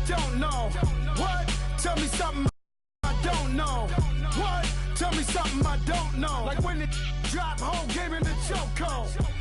don't know. What? Tell me something I don't know. What? Tell me something I don't know. Like when it drop, whole game in the chokehold.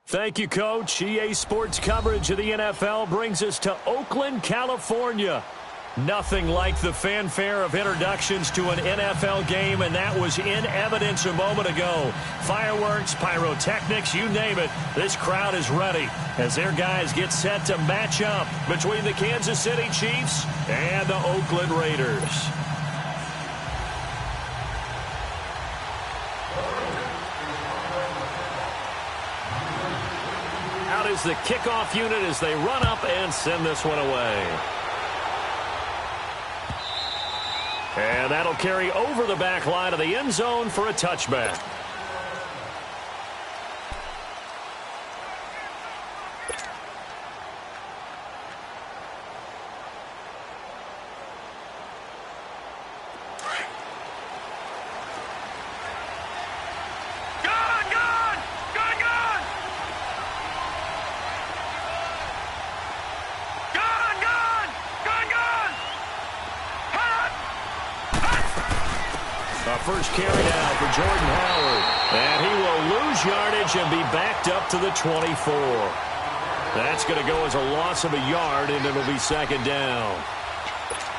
Thank you, Coach. EA Sports coverage of the NFL brings us to Oakland, California. Nothing like the fanfare of introductions to an NFL game, and that was in evidence a moment ago. Fireworks, pyrotechnics, you name it. This crowd is ready as their guys get set to match up between the Kansas City Chiefs and the Oakland Raiders. Out is the kickoff unit as they run up and send this one away. And that'll carry over the back line of the end zone for a touchback. First carry now for Jordan Howard. And he will lose yardage and be backed up to the 24. That's going to go as a loss of a yard, and it'll be second down.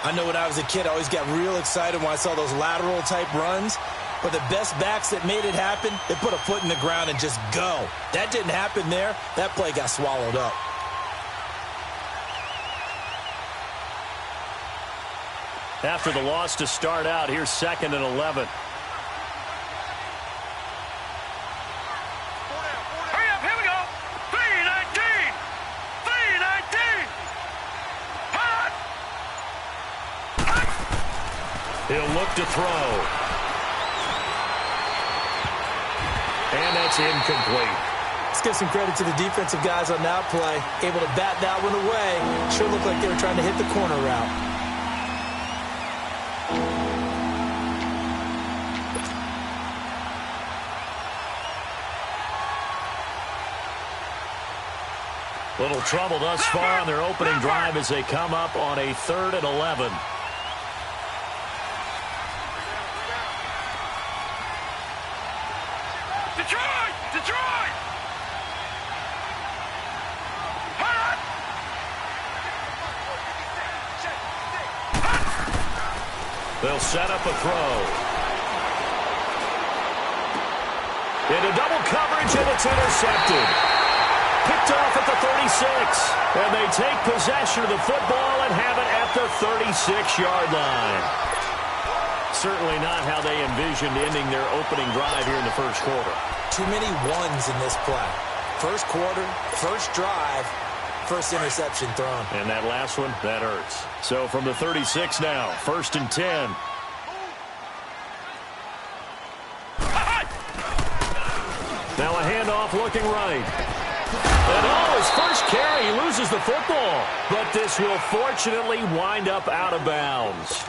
I know when I was a kid, I always got real excited when I saw those lateral-type runs. But the best backs that made it happen, they put a foot in the ground and just go. That didn't happen there. That play got swallowed up. After the loss to start out, here's 2nd and 11. Hurry up, here we go. 3-19. 3-19. Hot. He'll look to throw. And that's incomplete. Let's give some credit to the defensive guys on that play. Able to bat that one away. Sure looked like they were trying to hit the corner route. Little trouble thus far on their opening drive as they come up on a 3rd and 11. Detroit! Detroit! Hot. They'll set up a throw. Into double coverage, and it's intercepted. Picked off at the 36, and they take possession of the football and have it at the 36-yard line. Certainly not how they envisioned ending their opening drive here in the first quarter. Too many ones in this play. First quarter, first drive, first interception thrown. And that last one, that hurts. So from the 36 now, 1st and 10. Now a handoff looking right. And his first carry, he loses the football. But this will fortunately wind up out of bounds.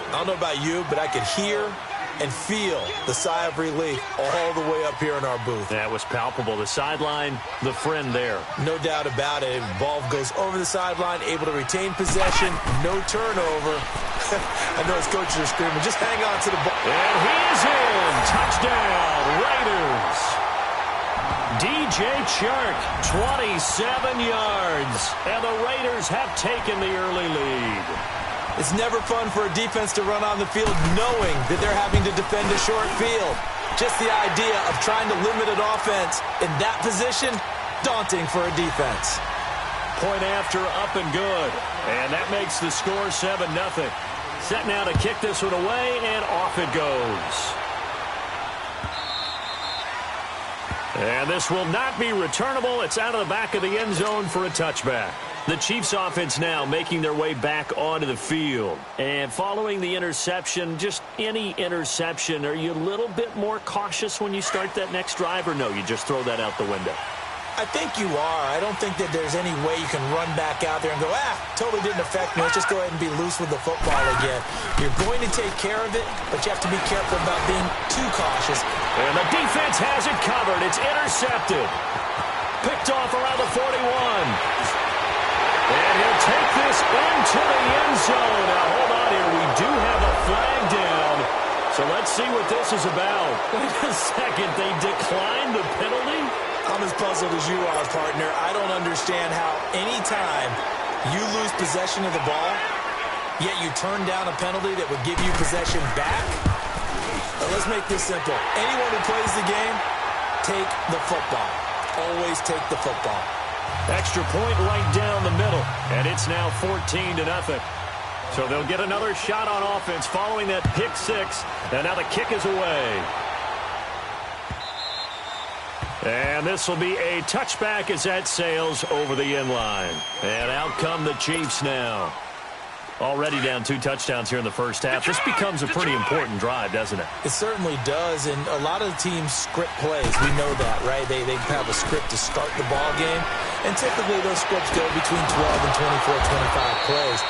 I don't know about you, but I could hear and feel the sigh of relief all the way up here in our booth. That was palpable. The sideline, the friend there. No doubt about it. Ball goes over the sideline, able to retain possession, no turnover. I know his coaches are screaming, just hang on to the ball. And he is in. Touchdown, Raiders. DJ Chark, 27 yards. And the Raiders have taken the early lead. It's never fun for a defense to run on the field knowing that they're having to defend a short field. Just the idea of trying to limit an offense in that position, daunting for a defense. Point after, up and good. And that makes the score 7-0. Set now to kick this one away, and off it goes. And this will not be returnable. It's out of the back of the end zone for a touchback. The Chiefs offense now making their way back onto the field. And following the interception, just any interception, are you a little bit more cautious when you start that next drive, or no, you just throw that out the window? I think you are. I don't think that there's any way you can run back out there and go, totally didn't affect me. Let's just go ahead and be loose with the football again. You're going to take care of it, but you have to be careful about being too cautious. And the defense has it covered. It's intercepted. Picked off around the 41. And he'll take this into the end zone. Now, hold on here. We do have a flag down. So let's see what this is about. Wait a second. They declined the penalty? I'm as puzzled as you are, partner. I don't understand how any time you lose possession of the ball, yet you turn down a penalty that would give you possession back. Let's make this simple. Anyone who plays the game, take the football. Always take the football. Extra point right down the middle, and it's now 14-0. So they'll get another shot on offense following that pick six, and now the kick is away. And this will be a touchback as that sails over the end line. And out come the Chiefs now. Already down 2 touchdowns here in the first half. This becomes a pretty important drive, doesn't it? It certainly does, and a lot of the teams script plays. We know that, right? They have a script to start the ball game, and typically those scripts go between 12 and 24, 25 plays.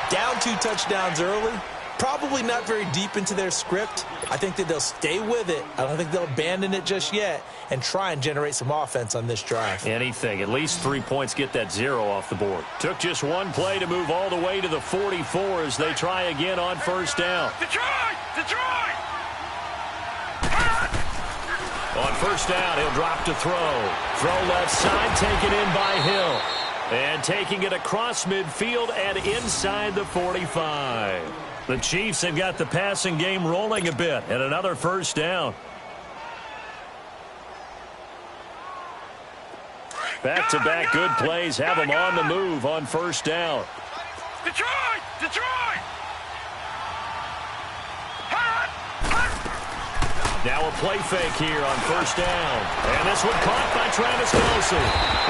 Down 2 touchdowns early, probably not very deep into their script. I think that they'll stay with it. I don't think they'll abandon it just yet and try and generate some offense on this drive. Anything. At least 3 points, get that 0 off the board. Took just one play to move all the way to the 44 as they try again on first down. Detroit! Detroit! On first down, he'll drop to throw. Throw left side, taken in by Hill. And taking it across midfield and inside the 45. The Chiefs have got the passing game rolling a bit, and another first down. Back-to-back good plays have them on the move on first down. Detroit! Detroit! Now a play fake here on first down. And this one caught by Travis Kelce.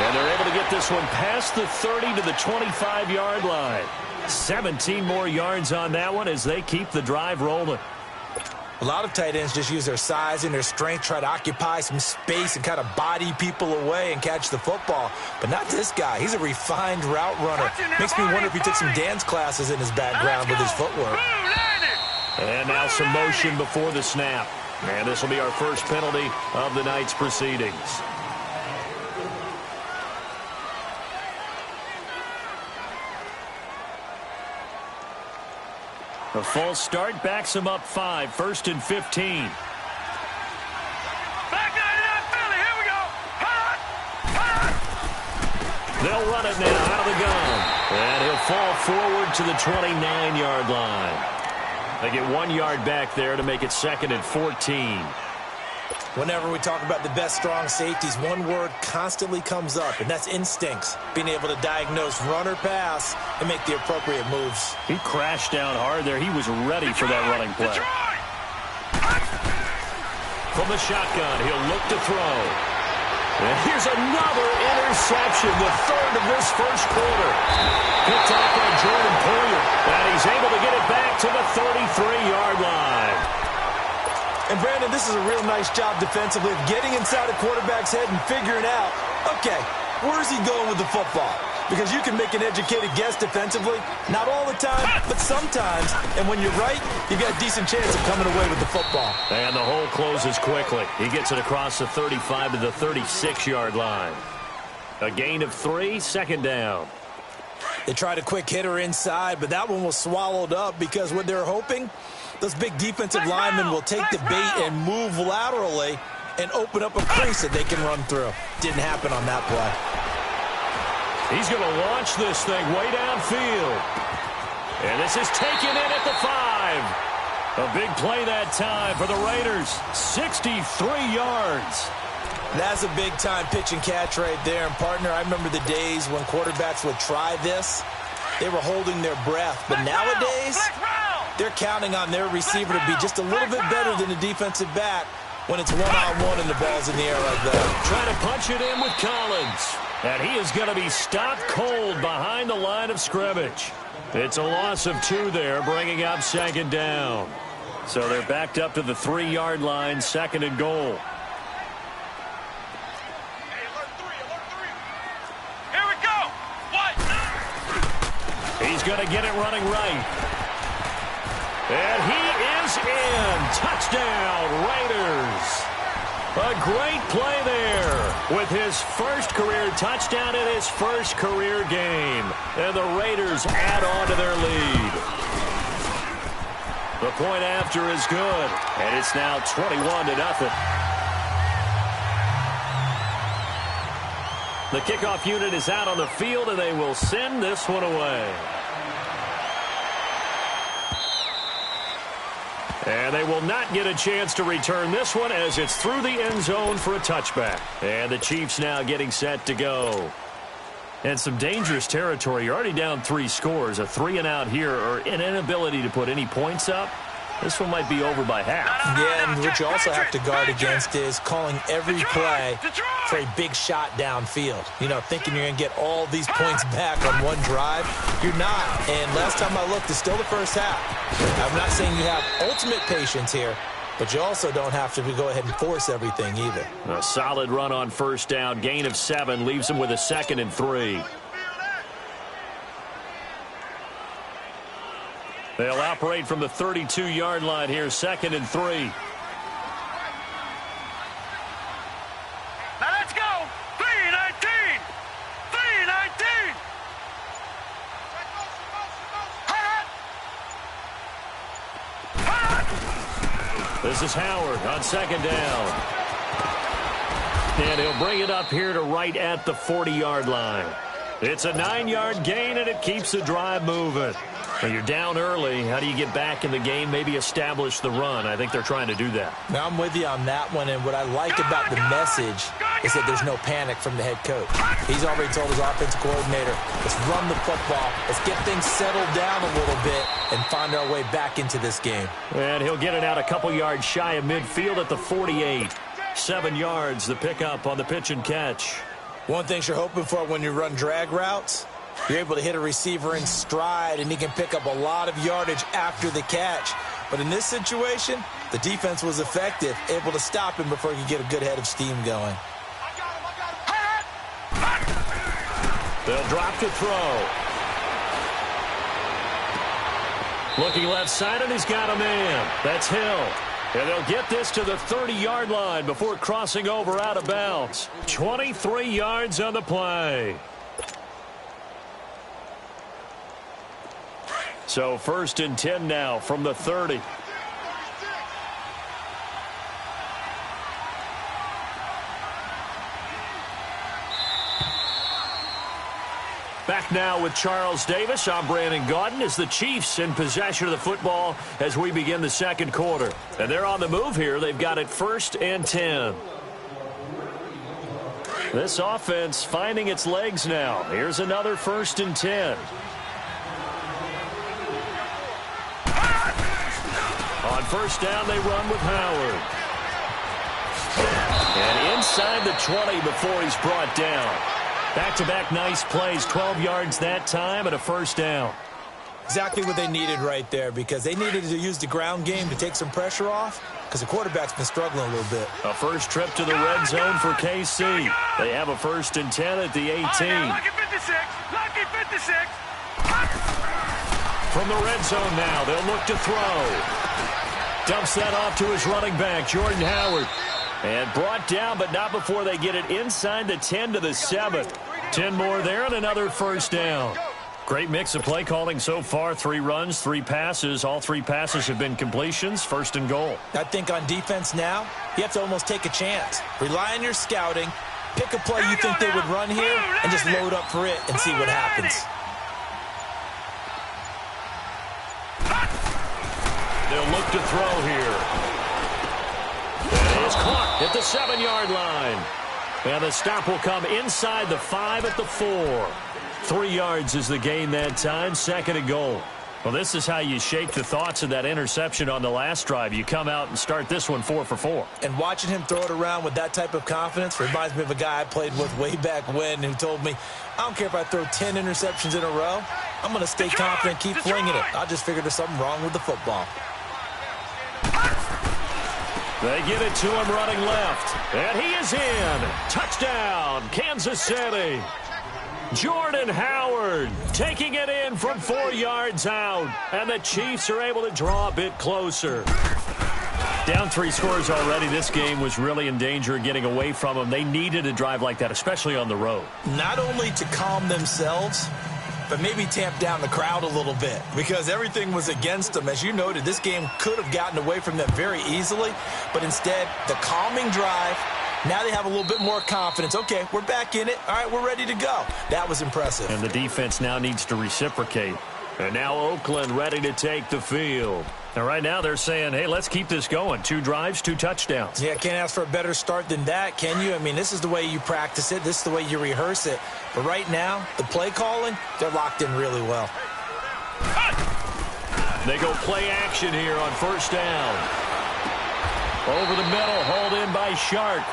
And they're able to get this one past the 30 to the 25-yard line. 17 more yards on that one as they keep the drive rolling. A lot of tight ends just use their size and their strength, try to occupy some space and kind of body people away and catch the football. But not this guy. He's a refined route runner. Makes me wonder if he took some dance classes in his background with his footwork. And now some motion before the snap. And this will be our first penalty of the night's proceedings. A false start backs him up 5, 1st and 15. Back 99 Philly, here we go. They'll run it now out of the gun. And he'll fall forward to the 29-yard line. They get 1 yard back there to make it 2nd and 14. Whenever we talk about the best strong safeties, one word constantly comes up, and that's instincts. Being able to diagnose run or pass and make the appropriate moves. He crashed down hard there. He was ready for that running play. From the shotgun, he'll look to throw. And here's another interception, the 3rd of this first quarter. Picked off by Jordan Poyer, and he's able to get it back to the 33-yard line. And, Brandon, this is a real nice job defensively of getting inside a quarterback's head and figuring out, okay, where's he going with the football? Because you can make an educated guess defensively, not all the time, but sometimes. And when you're right, you've got a decent chance of coming away with the football. And the hole closes quickly. He gets it across the 35 to the 36-yard line. A gain of 3, 2nd down. They tried a quick hitter inside, but that one was swallowed up because what they're hoping, those big defensive linemen will take the bait and move laterally and open up a crease that they can run through. Didn't happen on that play. He's going to launch this thing way downfield. And this is taken in at the 5. A big play that time for the Raiders. 63 yards. That's a big-time pitch and catch right there. And, partner, I remember the days when quarterbacks would try this. They were holding their breath. But nowadays, they're counting on their receiver to be just a little bit better than the defensive back when it's one-on-one and the ball's in the air like that. Trying to punch it in with Collins. And he is going to be stopped cold behind the line of scrimmage. It's a loss of 2 there, bringing up second down. So they're backed up to the 3-yard line, second and goal. Here we go. What? He's going to get it running right. And he is in. Touchdown, Raiders. A great play there with his first career touchdown in his first career game. And the Raiders add on to their lead. The point after is good, and it's now 21-0. The kickoff unit is out on the field, and they will send this one away. And they will not get a chance to return this one as it's through the end zone for a touchback. And the Chiefs now getting set to go. And some dangerous territory. You're already down 3 scores. A 3-and-out here or an inability to put any points up. This one might be over by half. Yeah, and what you also have to guard against is calling every play for a big shot downfield. You know, thinking you're going to get all these points back on one drive. You're not. And last time I looked, it's still the first half. I'm not saying you have ultimate patience here, but you also don't have to go ahead and force everything either. A solid run on first down. Gain of 7 leaves them with a 2nd and 3. They'll operate from the 32-yard line here, 2nd and 3. Now let's go. 3-19. 3-19. This is Howard on 2nd down. And he'll bring it up here to right at the 40-yard line. It's a 9-yard gain, and it keeps the drive moving. When you're down early, how do you get back in the game, maybe establish the run? I think they're trying to do that. Now, I'm with you on that one, and what I like about the message is that there's no panic from the head coach. He's already told his offensive coordinator, let's run the football, let's get things settled down a little bit and find our way back into this game. And he'll get it out a couple yards shy of midfield at the 48. 7 yards, the pickup on the pitch and catch. One thing you're hoping for when you run drag routes, you're able to hit a receiver in stride, and he can pick up a lot of yardage after the catch. But in this situation, the defense was effective, able to stop him before he could get a good head of steam going. They'll drop to throw. Looking left side, and he's got a man. That's Hill. And they'll get this to the 30-yard line before crossing over out of bounds. 23 yards on the play. So 1st and 10 now from the 30. Back now with Charles Davis. I'm Brandon Gaudin as the Chiefs in possession of the football as we begin the second quarter. And they're on the move here. They've got it 1st and 10. This offense finding its legs now. Here's another 1st and 10. On 1st down, they run with Howard. And inside the 20 before he's brought down. Back-to-back nice plays, 12 yards that time and a 1st down. Exactly what they needed right there, because they needed to use the ground game to take some pressure off, because the quarterback's been struggling a little bit. A first trip to the red zone for KC. They have a 1st and 10 at the 18. Lucky 56. Lucky 56. From the red zone now, they'll look to throw. Dumps that off to his running back, Jordan Howard. And brought down, but not before they get it inside the 10 to the 7. 10 more there and another 1st down. Great mix of play calling so far. 3 runs, 3 passes. All 3 passes have been completions. 1st and goal. I think on defense now, you have to almost take a chance. Rely on your scouting. Pick a play you think they would run here and just load up for it and see what happens. They'll look to throw here. It is caught at the 7-yard line. And the stop will come inside the 5 at the 4. 3 yards is the gain that time. 2nd and goal. Well, this is how you shake the thoughts of that interception on the last drive. You come out and start this one 4 for 4. And watching him throw it around with that type of confidence reminds me of a guy I played with way back when who told me, I don't care if I throw 10 interceptions in a row. I'm going to stay confident, keep flinging it. I just figured there's something wrong with the football. They get it to him running left. And he is in. Touchdown, Kansas City. Jordan Howard taking it in from 4 yards out. And the Chiefs are able to draw a bit closer. Down 3 scores already. This game was really in danger of getting away from them. They needed a drive like that, especially on the road. Not only to calm themselves, but maybe tamp down the crowd a little bit because everything was against them. As you noted, this game could have gotten away from them very easily, but instead, the calming drive, now they have a little bit more confidence. Okay, we're back in it. All right, we're ready to go. That was impressive. And the defense now needs to reciprocate. And now Oakland ready to take the field. And right now they're saying, hey, let's keep this going. 2 drives, 2 touchdowns. Yeah, can't ask for a better start than that, can you? I mean, this is the way you practice it. This is the way you rehearse it. But right now, the play calling, they're locked in really well. They go play action here on first down. Over the middle, hauled in by Shark.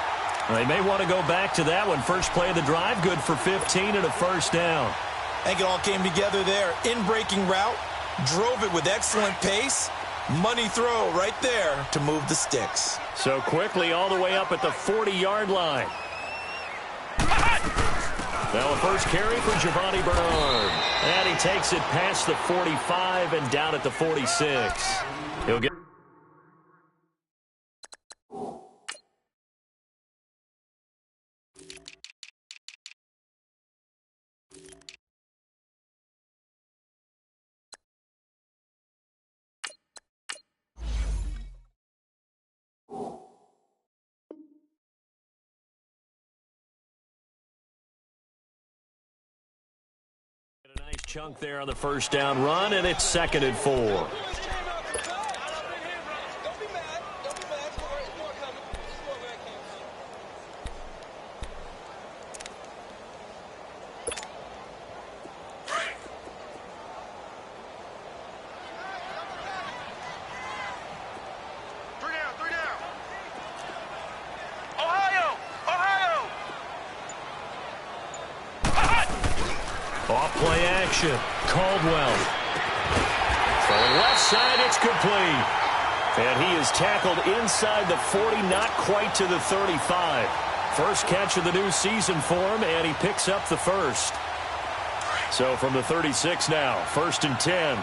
They may want to go back to that one. First play of the drive, good for 15 and a first down. I think it all came together there. In-breaking route, drove it with excellent pace. Money throw right there to move the sticks. So quickly all the way up at the 40-yard line. Now a first carry for Giovanni Bernard. And he takes it past the 45 and down at the 46. He'll get... A nice chunk there on the first down run, and it's 2nd and 4. Off-play action. Caldwell. For the left side, it's complete. And he is tackled inside the 40, not quite to the 35. First catch of the new season for him, and he picks up the first. So from the 36 now, 1st and 10.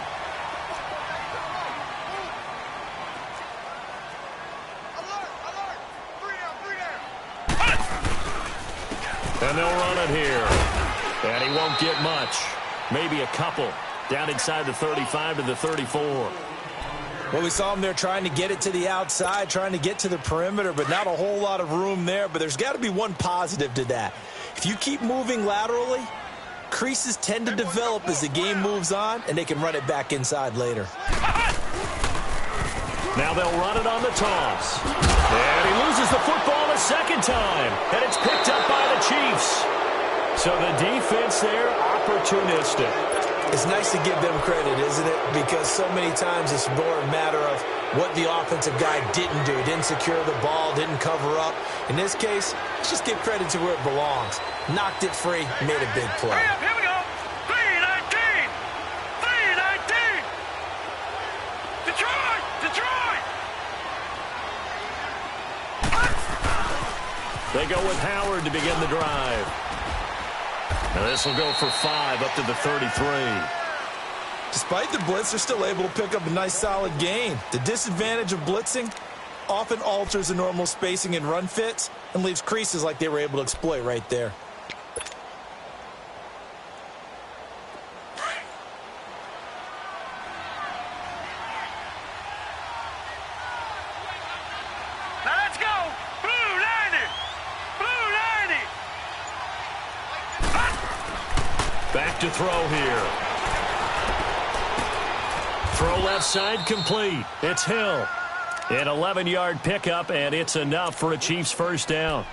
And they'll run it here. And he won't get much. Maybe a couple. Down inside the 35 to the 34. Well, we saw him there trying to get it to the outside, trying to get to the perimeter, but not a whole lot of room there. But there's got to be one positive to that. If you keep moving laterally, creases tend to develop as the game moves on, and they can run it back inside later. Now they'll run it on the toss. And he loses the football a second time. And it's picked up by the Chiefs. So the defense there, opportunistic. It's nice to give them credit, isn't it? Because so many times it's more a matter of what the offensive guy didn't do. Didn't secure the ball, didn't cover up. In this case, let's just give credit to where it belongs. Knocked it free, made a big play. Here we go. 3-19. 3-19. Detroit. Detroit. They go with Howard to begin the drive. Now this will go for 5 up to the 33. Despite the blitz, they're still able to pick up a nice solid gain. The disadvantage of blitzing often alters the normal spacing and run fits and leaves creases like they were able to exploit right there. Now let's go. Blue 90. Blue 90. Back to throw here. Throw left side complete. It's Hill. An 11-yard pickup, and it's enough for a Chiefs first down.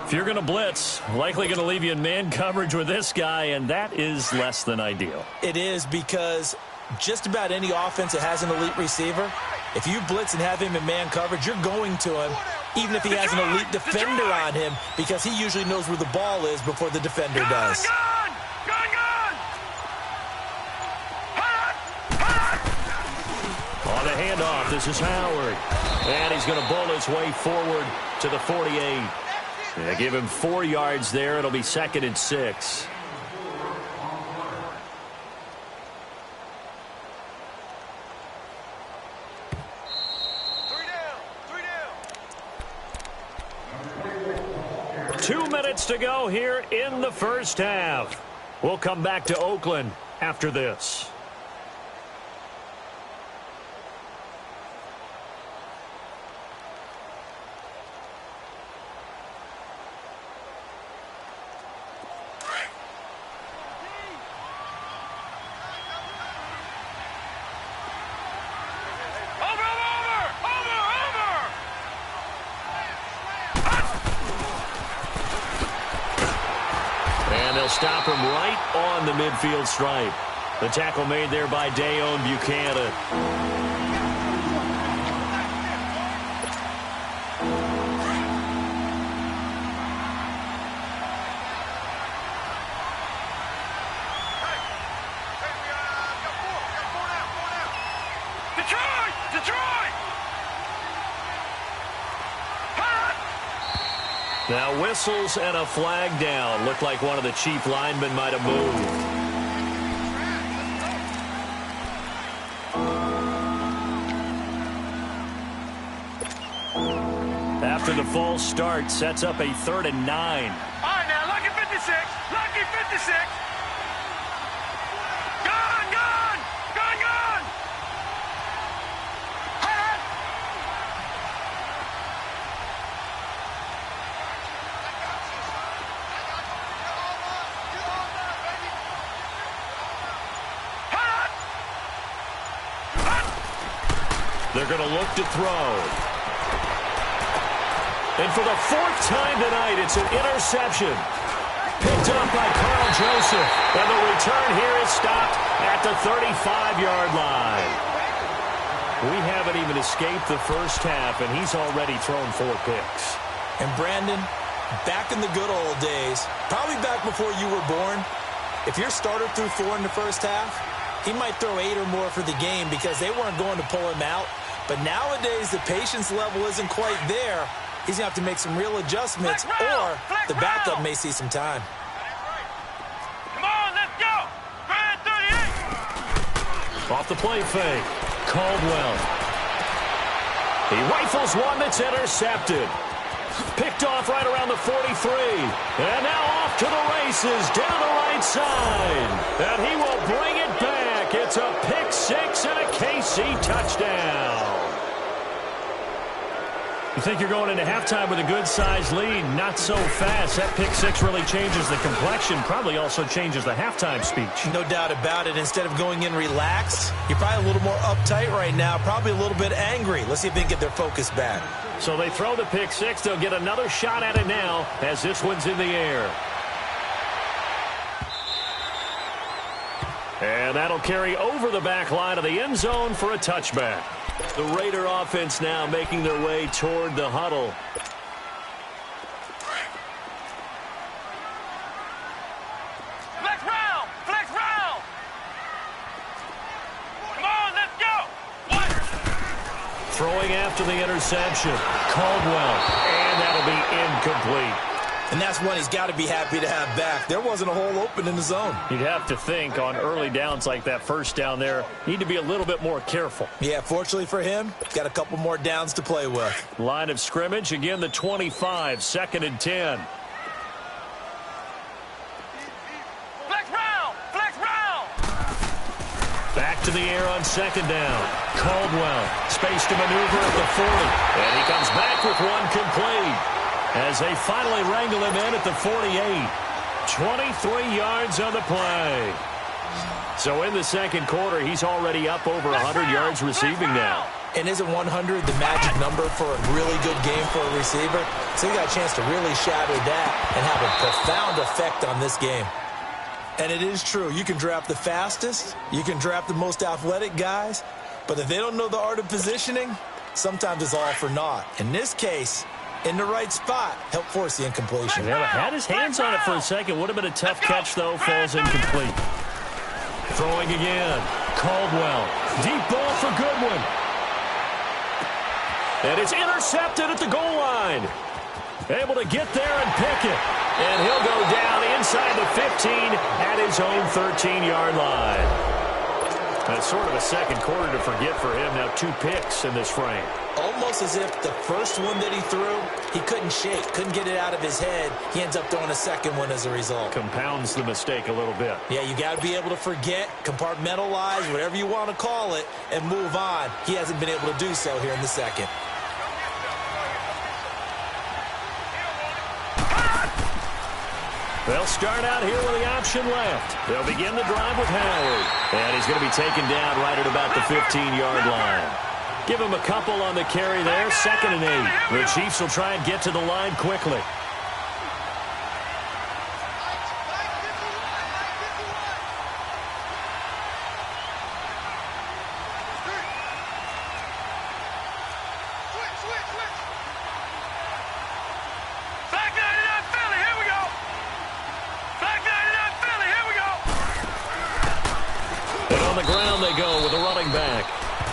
If you're going to blitz, likely going to leave you in man coverage with this guy, and that is less than ideal. It is because just about any offense that has an elite receiver, if you blitz and have him in man coverage, you're going to him, even if he has an elite defender on him, because he usually knows where the ball is before the defender does. On the handoff, this is Howard. And he's going to bowl his way forward to the 48. They give him 4 yards there. It'll be 2nd and 6. Two minutes to go here in the first half. We'll come back to Oakland after this. Stop him right on the midfield stripe. The tackle made there by Dayon Buchanan. Now whistles and a flag down. Looked like one of the chief linemen might have moved. After the false start, sets up a 3rd and 9. All right, now, lucky 56. Lucky 56. Gone, gone. Gone, gone. They're going to look to throw. And for the 4th time tonight, it's an interception. Picked up by Carl Joseph. And the return here is stopped at the 35-yard line. We haven't even escaped the first half, and he's already thrown 4 picks. And Brandon, back in the good old days, probably back before you were born, if your starter threw 4 in the first half, he might throw 8 or more for the game because they weren't going to pull him out. But nowadays, the patience level isn't quite there. He's going to have to make some real adjustments, or the backup may see some time. Come on, let's go. Grand 38. Off the play fake. Caldwell. He rifles one that's intercepted. Picked off right around the 43. And now off to the races down the right side. And he will bring it back. It's a pick 6 and a KC touchdown. You think you're going into halftime with a good-sized lead. Not so fast. That pick 6 really changes the complexion. Probably also changes the halftime speech. No doubt about it. Instead of going in relaxed, you're probably a little more uptight right now. Probably a little bit angry. Let's see if they can get their focus back. So they throw the pick 6. They'll get another shot at it now as this one's in the air. And that'll carry over the back line of the end zone for a touchback. The Raider offense now making their way toward the huddle. Flex round. Flex round. Come on, let's go. Throwing after the interception. Caldwell. And that'll be incomplete. And that's one he's got to be happy to have back. There wasn't a hole open in the zone. You'd have to think on early downs like that first down there, need to be a little bit more careful. Yeah, fortunately for him, got a couple more downs to play with. Line of scrimmage, again the 25, 2nd and 10. Flex round. Flex round. Back to the air on 2nd down. Caldwell, space to maneuver at the 40. And he comes back with one complete. As they finally wrangle him in at the 48. 23 yards on the play. So in the second quarter, he's already up over 100 yards receiving now. And isn't 100 the magic number for a really good game for a receiver? So he got a chance to really shatter that and have a profound effect on this game. And it is true. You can draft the fastest. You can draft the most athletic guys. But if they don't know the art of positioning, sometimes it's all for naught. In this case, in the right spot, help force the incompletion. Yeah, had his hands on it for a second. Would have been a tough catch, though. Falls incomplete. Throwing again. Caldwell. Deep ball for Goodwin. And it's intercepted at the goal line. Able to get there and pick it. And he'll go down inside the 15 at his own 13-yard line. That's sort of a second quarter to forget for him. Now 2 picks in this frame. Almost as if the first one that he threw, he couldn't shake, couldn't get it out of his head. He ends up throwing a second one as a result. Compounds the mistake a little bit. Yeah, you got to be able to forget, compartmentalize, whatever you want to call it, and move on. He hasn't been able to do so here in the second. They'll start out here with the option left. They'll begin the drive with Howard. And he's going to be taken down right at about the 15-yard line. Give him a couple on the carry there. 2nd and 8. The Chiefs will try and get to the line quickly.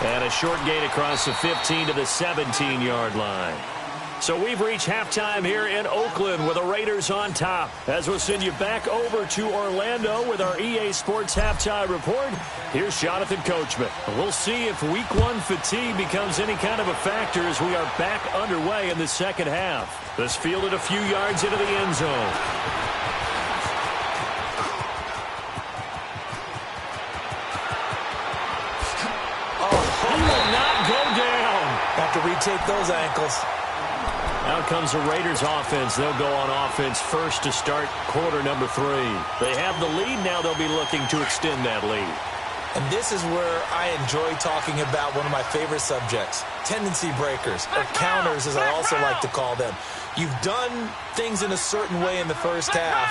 And a short gain across the 15 to the 17-yard line. So we've reached halftime here in Oakland with the Raiders on top. As we'll send you back over to Orlando with our EA Sports Halftime Report, here's Jonathan Coachman. We'll see if Week 1 fatigue becomes any kind of a factor as we are back underway in the second half. This fielded a few yards into the end zone. Have to retake those ankles. Out comes the Raiders offense. They'll go on offense first to start quarter number 3. They have the lead. Now they'll be looking to extend that lead. And this is where I enjoy talking about one of my favorite subjects, tendency breakers, or counters as I also like to call them. You've done things in a certain way in the first half,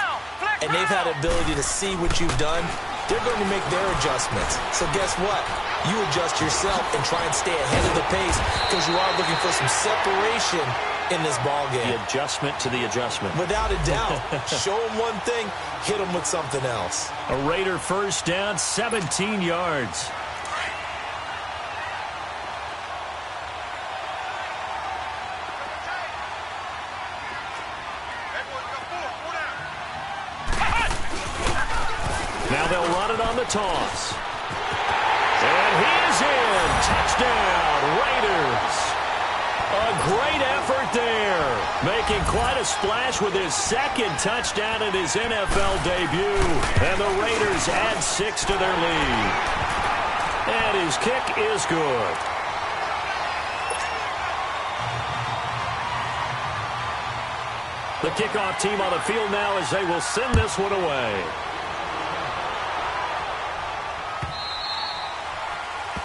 and they've had the ability to see what you've done. They're going to make their adjustments. So guess what? You adjust yourself and try and stay ahead of the pace because you are looking for some separation in this ball game. The adjustment to the adjustment. Without a doubt. Show them one thing, hit them with something else. A Raider first down, 17 yards. Now they'll run it on the toss. And he is in. Touchdown, Raiders. A great effort there. Making quite a splash with his 2nd touchdown in his NFL debut. And the Raiders add 6 to their lead. And his kick is good. The kickoff team on the field now as they will send this one away.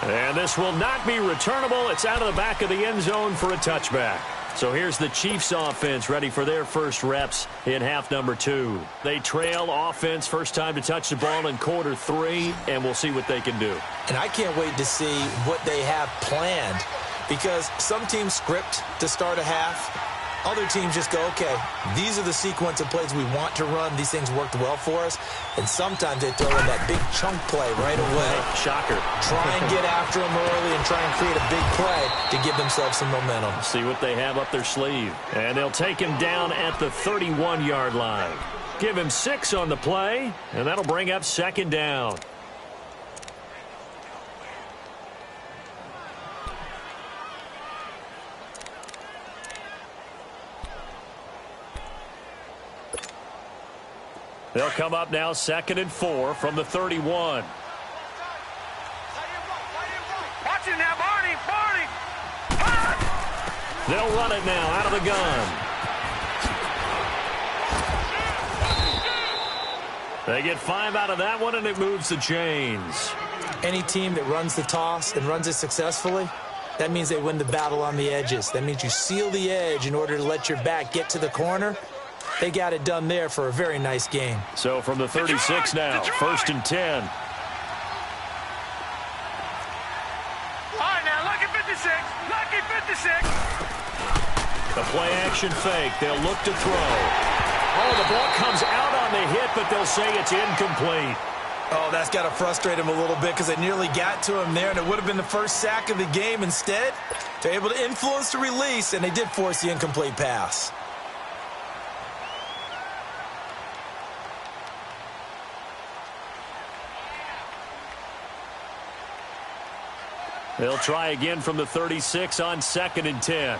And this will not be returnable. It's out of the back of the end zone for a touchback. So here's the Chiefs offense ready for their first reps in half number 2. They trail offense, first time to touch the ball in quarter 3, and we'll see what they can do. And I can't wait to see what they have planned because some teams script to start a half. Other teams just go, okay, these are the sequence of plays we want to run. These things worked well for us. And sometimes they throw in that big chunk play right away. Shocker. Try and get after them early and try and create a big play to give themselves some momentum. See what they have up their sleeve. And they'll take him down at the 31-yard line. Give him 6 on the play, and that'll bring up 2nd down. They'll come up now 2nd and 4 from the 31. Watch it now, Barney, Barney. They'll run it now out of the gun. They get 5 out of that one, and it moves the chains. Any team that runs the toss and runs it successfully, that means they win the battle on the edges. That means you seal the edge in order to let your back get to the corner. They got it done there for a very nice game. So from the 36 now, 1st and 10. All right, now, lucky 56. Lucky 56. The play action fake. They'll look to throw. Oh, the ball comes out on the hit, but they'll say it's incomplete. Oh, that's got to frustrate him a little bit because they nearly got to him there, and it would have been the first sack of the game. Instead, they're able to influence the release, and they did force the incomplete pass. They'll try again from the 36 on 2nd and 10.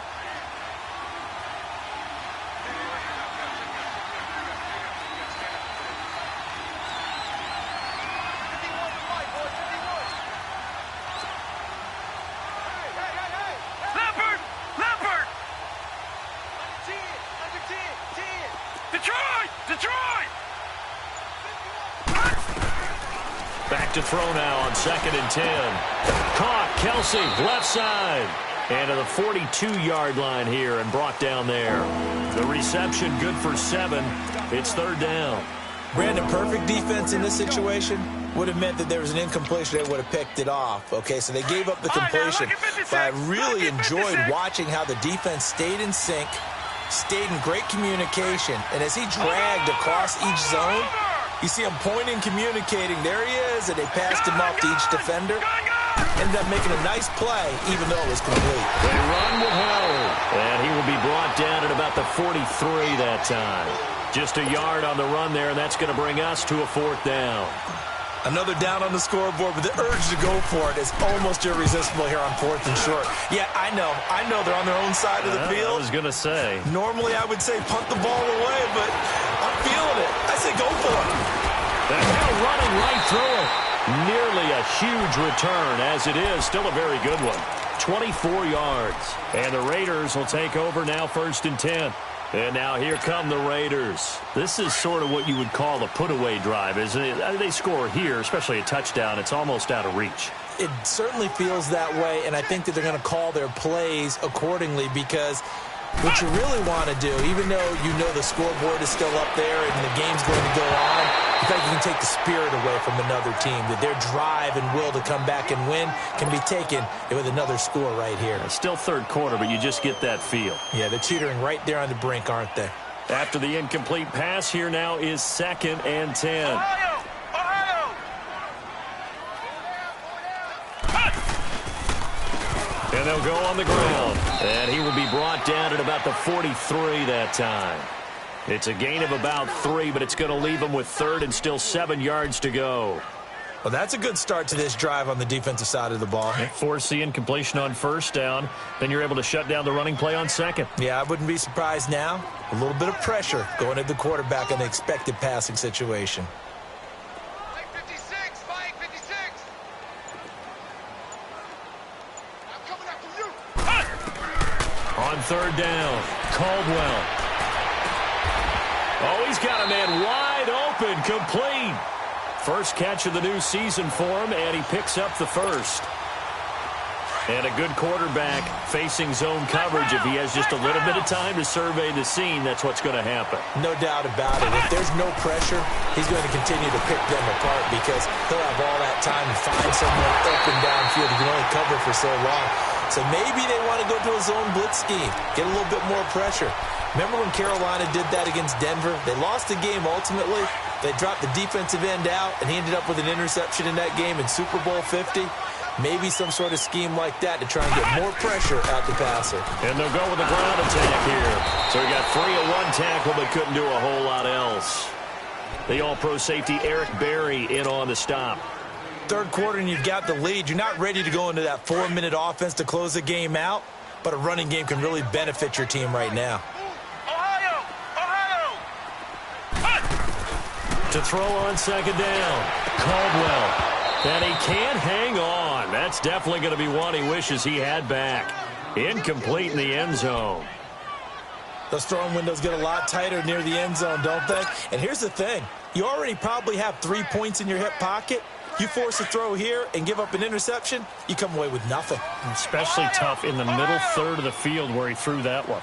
Back to throw now on 2nd and 10. Caught, Kelsey, left side. And to the 42-yard line here and brought down there. The reception good for 7. It's 3rd down. Brandon, perfect defense in this situation would have meant that there was an incompletion. They would have picked it off. Okay, so they gave up the completion. But I really enjoyed watching how the defense stayed in sync, stayed in great communication. And as he dragged across each zone, you see him pointing, communicating. There he is, and they passed him off to each defender. Ended up making a nice play, even though it was complete. They run with Howard, and he will be brought down at about the 43 that time. Just a yard on the run there, and that's going to bring us to a 4th down. Another down on the scoreboard, but the urge to go for it is almost irresistible here on 4th and short. Yeah, I know they're on their own side of the field. I was going to say. Normally I would say punt the ball away, but I'm feeling it. I say go for it. The Hill running right through it. Nearly a huge return, as it is. Still a very good one. 24 yards. And the Raiders will take over now 1st and 10. And now here come the Raiders. This is sort of what you would call a put-away drive, isn't it? They score here, especially a touchdown. It's almost out of reach. It certainly feels that way, and I think that they're going to call their plays accordingly because what you really want to do, even though you know the scoreboard is still up there and the game's going to go on, you think you can take the spirit away from another team, that their drive and will to come back and win can be taken with another score right here. It's still 3rd quarter, but you just get that feel. Yeah, they're teetering right there on the brink, aren't they? After the incomplete pass, here now is 2nd and 10. And they'll go on the ground. And he will be brought down at about the 43 that time. It's a gain of about 3, but it's going to leave him with 3rd and still 7 yards to go. Well, that's a good start to this drive on the defensive side of the ball. Force the incompletion on 1st down. Then you're able to shut down the running play on 2nd. Yeah, I wouldn't be surprised now. A little bit of pressure going at the quarterback in the expected passing situation. Mike 56, Mike 56. I'm coming after you. On 3rd down, Caldwell. Oh, he's got a man wide open, complete. First catch of the new season for him, and he picks up the 1st. And a good quarterback facing zone coverage. If he has just a little bit of time to survey the scene, that's what's going to happen. No doubt about it. If there's no pressure, he's going to continue to pick them apart because he'll have all that time to find someone open downfield. He can only cover for so long. So maybe they want to go to a zone blitz scheme, get a little bit more pressure. Remember when Carolina did that against Denver? They lost the game ultimately. They dropped the defensive end out, and he ended up with an interception in that game in Super Bowl 50. Maybe some sort of scheme like that to try and get more pressure at the passer. And they'll go with the ground attack here. So he got 3 of 1 tackle, but couldn't do a whole lot else. The all-pro safety Eric Berry in on the stop. 3rd quarter and you've got the lead. You're not ready to go into that 4-minute offense to close the game out, but a running game can really benefit your team right now. To throw on 2nd down, Caldwell. And he can't hang on. That's definitely going to be one he wishes he had back. Incomplete in the end zone. Those throwing windows get a lot tighter near the end zone, don't they? And here's the thing. You already probably have 3 points in your hip pocket. You force a throw here and give up an interception, you come away with nothing. Especially tough in the middle third of the field where he threw that one.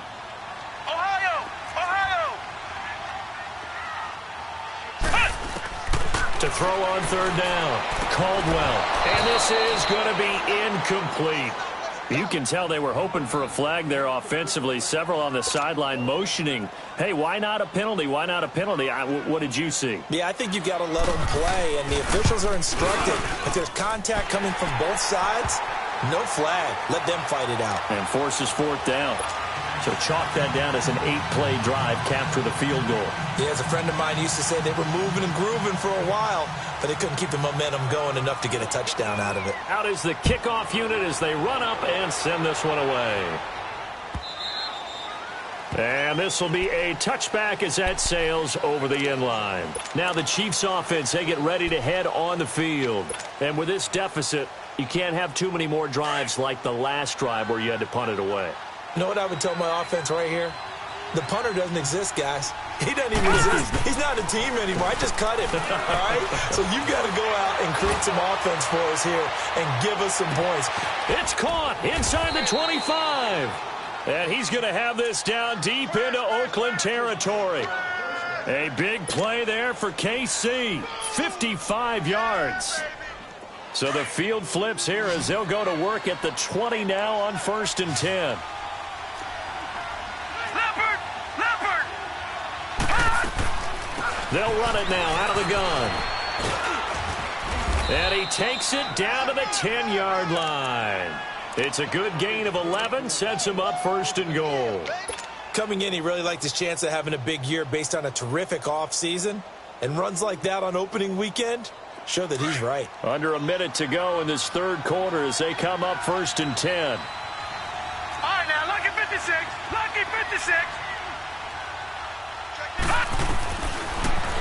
To throw on third down. Caldwell. And this is going to be incomplete. You can tell they were hoping for a flag there offensively. Several on the sideline motioning, hey, why not a penalty? Why not a penalty? What did you see? Yeah, I think you've got to let them play, and the officials are instructed. If there's contact coming from both sides, no flag. Let them fight it out. And forces fourth down. So chalk that down as an 8-play drive, capture the field goal. Yeah, as a friend of mine used to say, they were moving and grooving for a while, but they couldn't keep the momentum going enough to get a touchdown out of it. Out is the kickoff unit as they run up and send this one away. And this will be a touchback as that sails over the end line. Now the Chiefs offense, they get ready to head on the field. And with this deficit, you can't have too many more drives like the last drive where you had to punt it away. You know what I would tell my offense right here? The punter doesn't exist, guys. He doesn't even exist. He's not a team anymore. I just cut him, all right? So you've got to go out and create some offense for us here and give us some points. It's caught inside the 25. And he's going to have this down deep into Oakland territory. A big play there for KC. 55 yards. So the field flips here as they'll go to work at the 20 now on 1st and 10. They'll run it now out of the gun. And he takes it down to the 10-yard line. It's a good gain of 11, sets him up 1st and goal. Coming in, he really liked his chance of having a big year based on a terrific offseason. And runs like that on opening weekend show that he's right. Under a minute to go in this third quarter as they come up 1st and 10. All right, now, lucky 56. Lucky 56.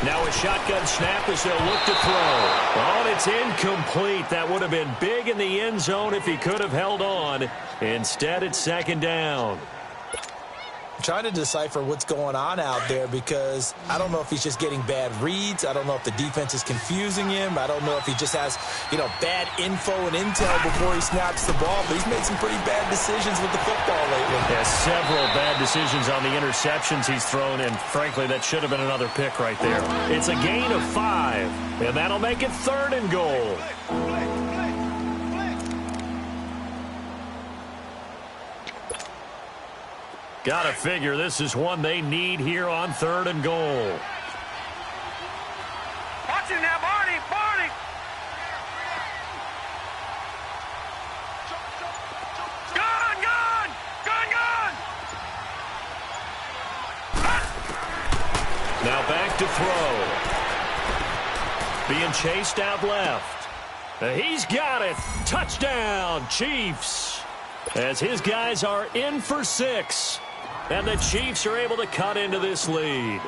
Now a shotgun snap as they'll look to throw. Oh, and it's incomplete. That would have been big in the end zone if he could have held on. Instead, it's 2nd down. I'm trying to decipher what's going on out there because I don't know if he's just getting bad reads. I don't know if the defense is confusing him. I don't know if he just has, bad info and intel before he snaps the ball. But he's made some pretty bad decisions with the football lately. Yeah, several bad decisions on the interceptions he's thrown, and frankly, that should have been another pick right there. It's a gain of 5, and that'll make it 3rd and goal. Gotta figure this is one they need here on 3rd and goal. Watch it now, Barney. Barney. Gun, gun. Gun, gun. Now back to throw. Being chased out left. He's got it. Touchdown, Chiefs. As his guys are in for 6. And the Chiefs are able to cut into this lead.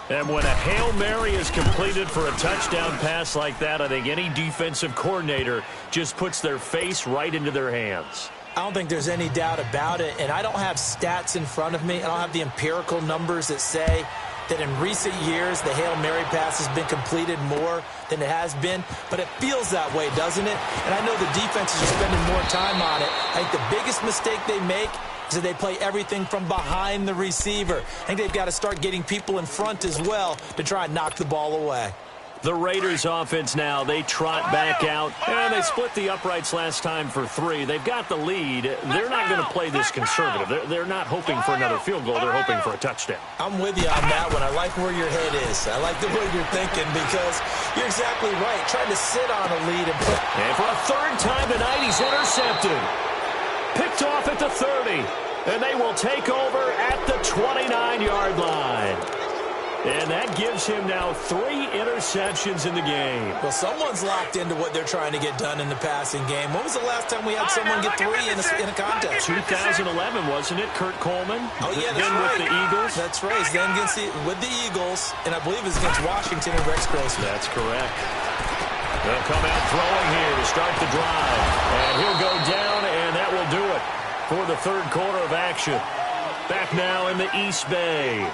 And when a Hail Mary is completed for a touchdown pass like that, I think any defensive coordinator just puts their face right into their hands. I don't think there's any doubt about it, and I don't have stats in front of me. I don't have the empirical numbers that say that in recent years the Hail Mary pass has been completed more than it has been, but it feels that way, doesn't it? And I know the defenses are spending more time on it. I think the biggest mistake they make is that they play everything from behind the receiver. I think they've got to start getting people in front as well to try and knock the ball away. The Raiders offense now, they trot back out, and they split the uprights last time for 3. They've got the lead. They're not going to play this conservative. They're not hoping for another field goal. They're hoping for a touchdown. I'm with you on that one. I like where your head is. I like the way you're thinking because you're exactly right. Trying to sit on a lead and put... And for a 3rd time tonight, he's intercepted. Picked off at the 30, and they will take over at the 29-yard line. And that gives him now 3 interceptions in the game. Well, someone's locked into what they're trying to get done in the passing game. When was the last time we had someone get 3 in a contest? 2011, wasn't it? Kurt Coleman? Oh, yeah, that's then right. with the Eagles? That's right. Then with the Eagles, and I believe it's against Washington and Rex Grossman. That's correct. They'll come out throwing here to start the drive. And he'll go down, and that will do it for the 3rd quarter of action. Back now in the East Bay.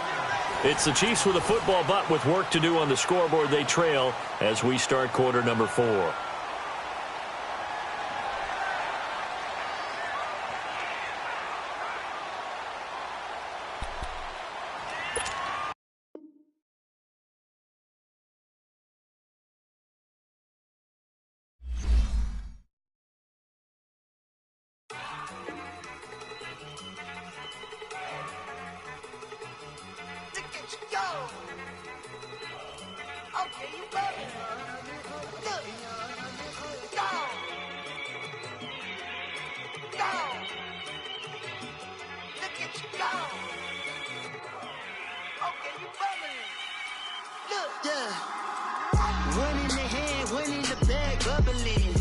It's the Chiefs with a football, but with work to do on the scoreboard, they trail as we start quarter number 4. One in the hand, one in the bag, bubbling.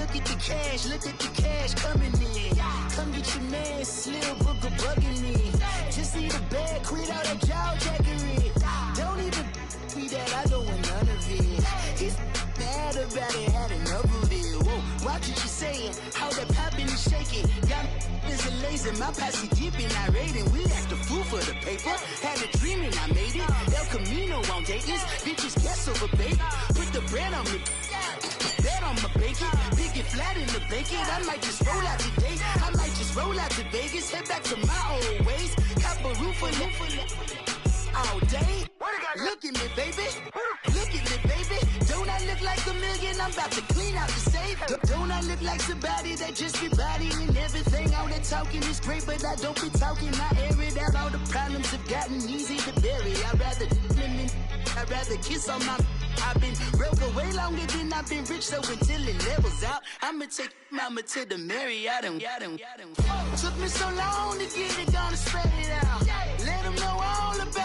Look at the cash coming in. Come get your man, Slim Booker bugging me. Just need a bag, quit all that jaw jackery. Don't even be that, I don't want none of it. He's mad about it, had enough of it. Whoa, watch what you saying, how that poppin' and shaking. Got is a lazy, my posse dipping, I raiding. We act a fool for the paper. Had a dream and I made it. El Camino on Dayton's, bitches guess over bait. Put the bread on me. Bet on my bacon, big it flat in the bacon. I might just roll out today. I might just roll out to Vegas, head back to my old ways. Cop a roof all day. Look at me, baby. Look at me, baby. Don't I look like a million? I'm about to clean out the safe. Don't I look like somebody that just be bodying everything? All that talking is great, but I don't be talking. I air it out. All the problems have gotten easy to bury. I'd rather kiss on my. I've been broke way longer than I've been rich, so until it levels out, I'ma take mama to the Marriott and took me so long to get it, gonna spread it out. Let them know all about